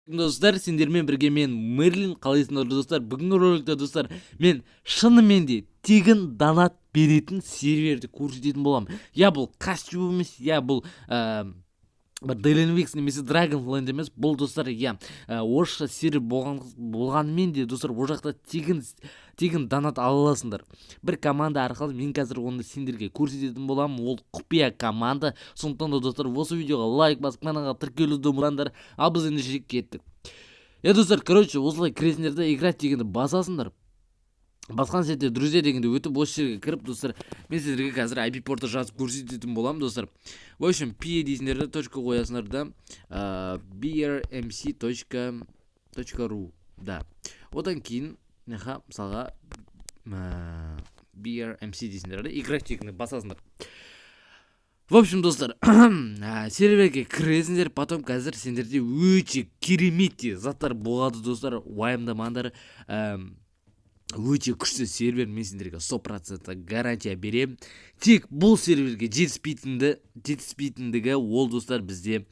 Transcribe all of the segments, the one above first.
Достар, сендермен бірге мен Мерлин. Қалайсыңдар достар? Бүгінгі роликте достар, мен шынымен де тегін донат беретін серверді көрсететін боламын. Я бұл костюм емес, я бұл бір Dylanvix немесе Dragonfland емес. Бұл достар, я орысша сервер болғанымен де достар, ол жақта тегін донат ала аласыңдар. Бір команда арқылы мен қазір оны сендерге көрсететін боламын. Ол құпия команда. Сондықтан да достар, осы видеоға лайк басып, каналға тіркелуді ұмытпаңдар. Ал біз енді кеттік. Достар, короче, осылай кіресіңдерді играть дегенді басасыңдар. Басқан сәтте друзья дегенде өтіп осы жерге кіріп, достар, мен сіздерге қазір IP портты жазып көрсететін боламын, достар. В общем, PE дейсіңдерді точка қоясыңдар да, brmc.ru, да. Одан кейін, мысалға, brmc дейсіңдер, играть дегенді басасыңдар. В общем, достар, серверге кіресіңдер, потом қазір сендерде өте керемет заттар болады, достар. Уайымдамаңдар. Өте күшті сервер, мен сендерге 100% гарантия берем. Тек бұл серверге жетіспейтіндігі ол, достар, бізде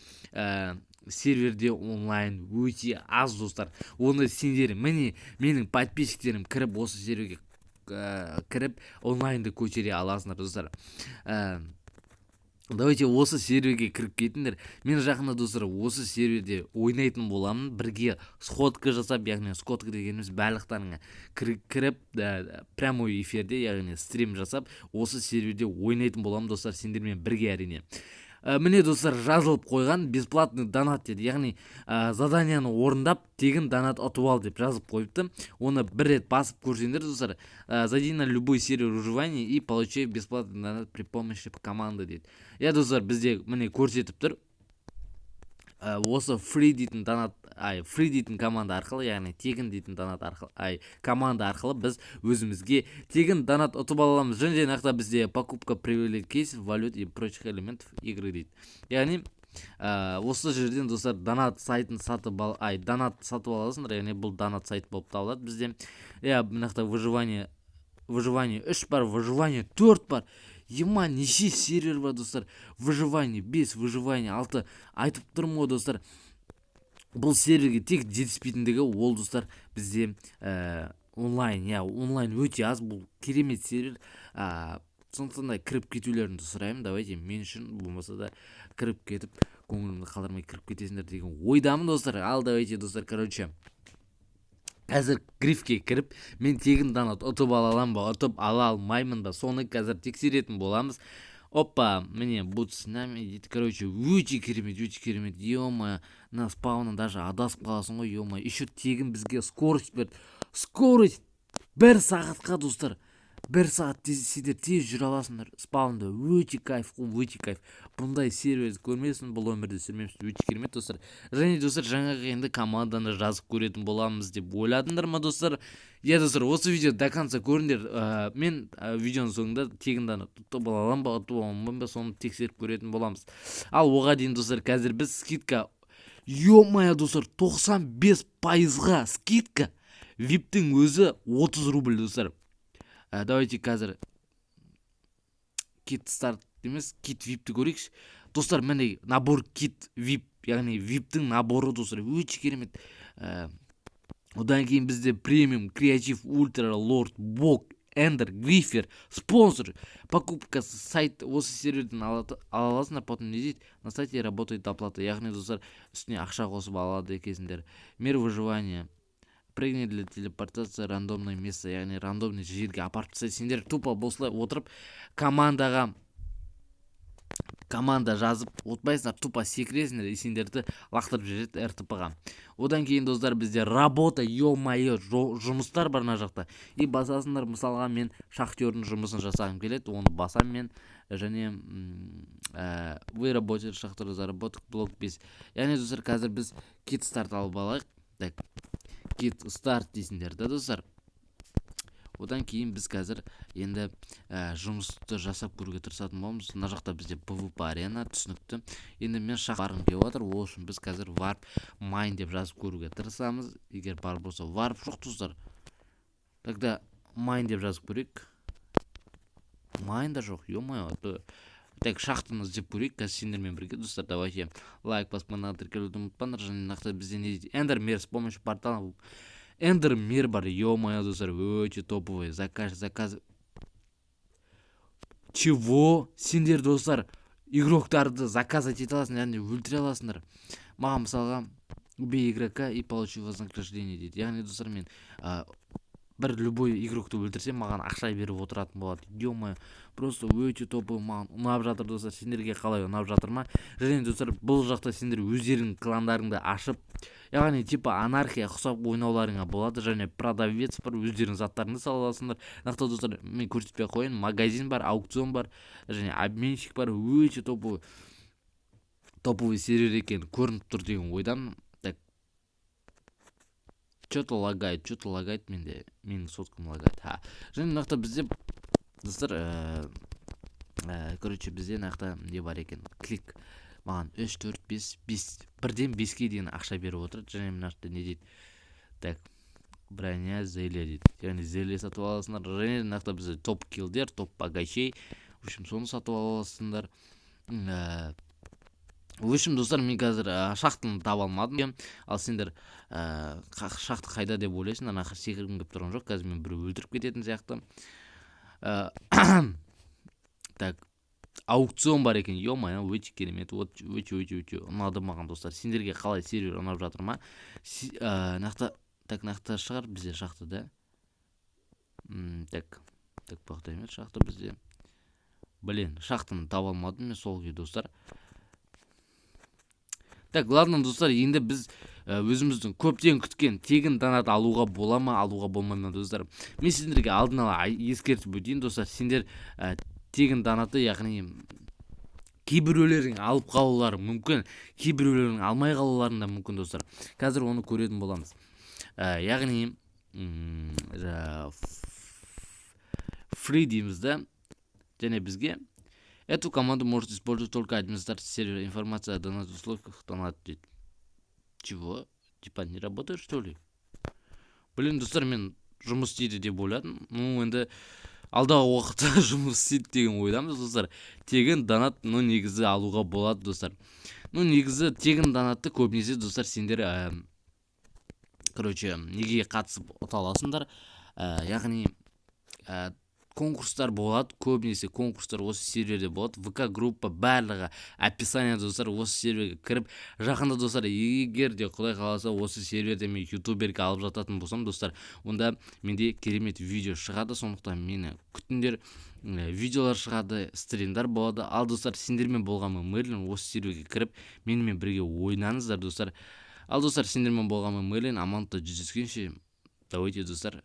серверде онлайн өте аз, достар. Оны сендер, менің подписчиктерім кіріп, осы серверге кіріп онлайнды көтере аласыңдар, достар. Давайте осы серверге кіріп кетіңдер. Мен жақында, достар, осы серверде ойнайтын боламын. Бірге сходка жасап, яғни сходка дегеніміз барлықтарыңа кіріп, прямой эфирде, яғни стрим жасап, осы серверде ойнайтын боламын, достар, сендермен бірге әрине. Міне, достар, жазылып қойған бесплатный донат деді, яғни заданияны орындап тегін донат ұтып ал деп жазып қойыпты. Оны бір рет басып көрсеңдер, достар, зайди на любой сервер выживания и получай бесплатный донат при помощи команды дейді. Достар, бізде міне көрсетіп тұр. Осы free дейтін команда арқылы, яғни тегін дейтін донат арқылы, команда арқылы біз өзімізге тегін донат ұтып аламыз. Және нақта бізде покупка привилегий кейсов, валют и прочих элементов игры дейді. Яғни осы жерден, достар, донат сайтын сатып аласыңдар, яғни бұл донат сайт болып табылады бізде. Нақта выживание 3 бар, выживание 4 бар. Ема, неше сервер бар, достар. Выживание 5, выживание 6. Айтып тұрмын ғой, достар. Бұл серверге тек жетіспейтіндігі ол, достар, бізде онлайн өте аз. Бұл керемет сервер. Сондықтан кіріп кетулеріңді сұраймын. Давайте, мен үшін болмаса да кіріп кетіп, көңілімді қалдырмай кіріп кетесіңдер деген ойдамын, достар. Ал давайте, достар, короче, қазір грифке кіріп, мен тегін донат ұтып ала алмаймын ба, соны қазір тексеретін боламыз. Опа, міне, будь с нами дейді. Короче, өте керемет. Ё-моё, на спауна даже адасып қаласың ғой, ё-моё. Еще тегін бізге скорость берді. Скорость 1 сағатқа, достар. 1 сағат сендер тез жүре аласыңдар спаунда. Өте кайф. Бұндай сервер көрмесін, бұл өмірде сүрмеміз. Өте керемет, достар. Және, достар, жаңағы енді команданы жазып көретін боламыз деп ойладыңдар ма, достар? Достар, осы видео до конца көріңдер. Мен видеоның соңында тегін донат ұтып аламын ба, соны тексеріп көретін боламыз. Ал оға дейін, достар, қазір біз скидка, ё-моё, достар, 95%-ға скидка. VIP-тің өзі 30 рубль, достар. Давайте қазір кит старт емес, кит VIP-ті көрейікші. Достар, міне набор кит VIP, яғни VIP-тің наборы, достар, өте керемет. Одан кейін бізде премиум, креатив, ультра, лорд, бок, эндер, грифер, спонсор, покупка сайт, осы серверден ала аласыңдар, потом не дейді, на сайте работает оплата, яғни, достар, үстіне ақша қосып алады екенсіңдер. Мир выживания, прыгни для телепортации рандомное место, яғни рандомный жерге апарып тастайды. Сендер тупо осылай отырып команда жазып отпайсыңдар, тупо секіресіңдер, и сендерді лақтырып жібереді РТП-ға. Одан кейін, достар, бізде работа, ё-моё, жұмыстар бар мына жақта. И басасыңдар, мысалға мен шахтердің жұмысын жасағым келеді, оны басам мен. Және вы работаете шахтер заработок блок 5. Яғни, достар, қазір біз кит старт алып алайық. Так, кит старт дейсіңдер, да, достар. Одан кейін біз қазір енді жұмысты жасап көруге тырысатын боламыз. Мына жақта бізде PvP арена, түсінікті. Енді мен шақ барғым келіп отыр, ол үшін біз қазір warp mine деп жазып көруге тырысамыз. Егер бар болса, warp жоқ, достар. Тогда mine деп жазып көрейік. Mine да жоқ, ё-моё. так шахтаны іздеп көрейік қазір сендермен бірге достар. Давайте лайк басып каналға тіркелуді ұмытпаңдар. Және нақты бізде не дейді, Эндермер с помощью портала Эндермер бар, ё-моё достар, өте топовый заказ. Чего? Сендер достар игроктарды заказать ете аласыңдар, яғни өлтіре аласыңдар. Маған мысалға убей игрока и получи вознаграждение дейді. Яғни достар мен бір любой игрокты өлтірсем маған ақша беріп отыратын болады. Ё-моё, просто өте топовый, маған ұнап жатыр достар. Сендерге қалай ұнап жатыр ма? Және достар бұл жақта сендер өздерің кландарыңды ашып, яғни типа анархия ұқсап ойнауларыңа болады. Және продавец бар, өздерің заттарыңды сала аласыңдар. Нақты достар мен көрсетпей қояйын, магазин бар, аукцион бар, және обменщик бар. Өте топовый сервер екен көрініп тұр деген ойдан. Что-то лагает менде, менің соткам лагает. Және нақты бізде достар короче бізде нақты не бар екен, клик маған 3, 4, 5 бірден 5-ке дейін ақша беріп отырады. Және нақты не дейді, так броня зелье дейді, яғни зелье сатып аласыңдар. Және нақты бізде топ килдер, топ богачей, в общем соны сатып аласыңдар. В общем достар мен қазір шахтаны таба алмадым. Ал сендер шахты қайда деп ойлайсыңдар, нақыр секіргім келіп тұрған жоқ. Қазір мен біреу өлтіріп кететін сияқты. Так, аукцион бар екен. Ё-моё, өте керемет, өте ұнады маған достар. Сендерге қалай сервер ұнап жатыр ма? Нақты шығар бізде шахты да. Так бақтаймет шахты бізде. Блин, шахтаны таба алмадым мен сол күйі достар. Так, ладно достар, енді біз өзіміздің көптен күткен тегін донат алуға бола ма, алуға болмай ма достар. Мен сендерге алдын ала ескертіп өтейін достар. Сендер тегін донатты, яғни кейбіреулерің алып қалулары мүмкін, кейбіреулерің алмай қалуларың да мүмкін достар. Қазір оны көретін боламыз. Яғни фри дейміз да. Және бізге эту команду может использовать только администратор сервера. Информация о донат условиях донат. Чего? Типа не работает, что ли? Блин, достар, мен жұмыс істейді деп ойладым. Ну, енді алдағы уақытта жұмыс істейді деген ойдамыз достар. Тегін донат, негізі алуға болады достар. Негізі тегін донатты көбінесе достар сендер короче, неге қатысып ұта аласыңдар. Яғни конкурстар болады, көбінесе конкурстар осы серверде болады. ВК группа барлығы описание достар осы серверге кіріп, жақында достар, егер де құдай қаласа осы серверде мен ютуберге алып жататын болсам достар, онда менде керемет видео шығады. Сондықтан мені күтіңдер, видеолар шығады, стримдар болады. Ал достар, сендермен болғанмын Мерлин, осы серверге кіріп, менімен бірге ойнаңыздар достар. Ал достар, сендермен болғанмын Мерлин, амандықта жүздескенше. Давайте достар,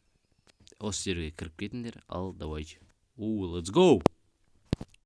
осы серверге кіріп кетіңдер. Ал давайте. Let's go!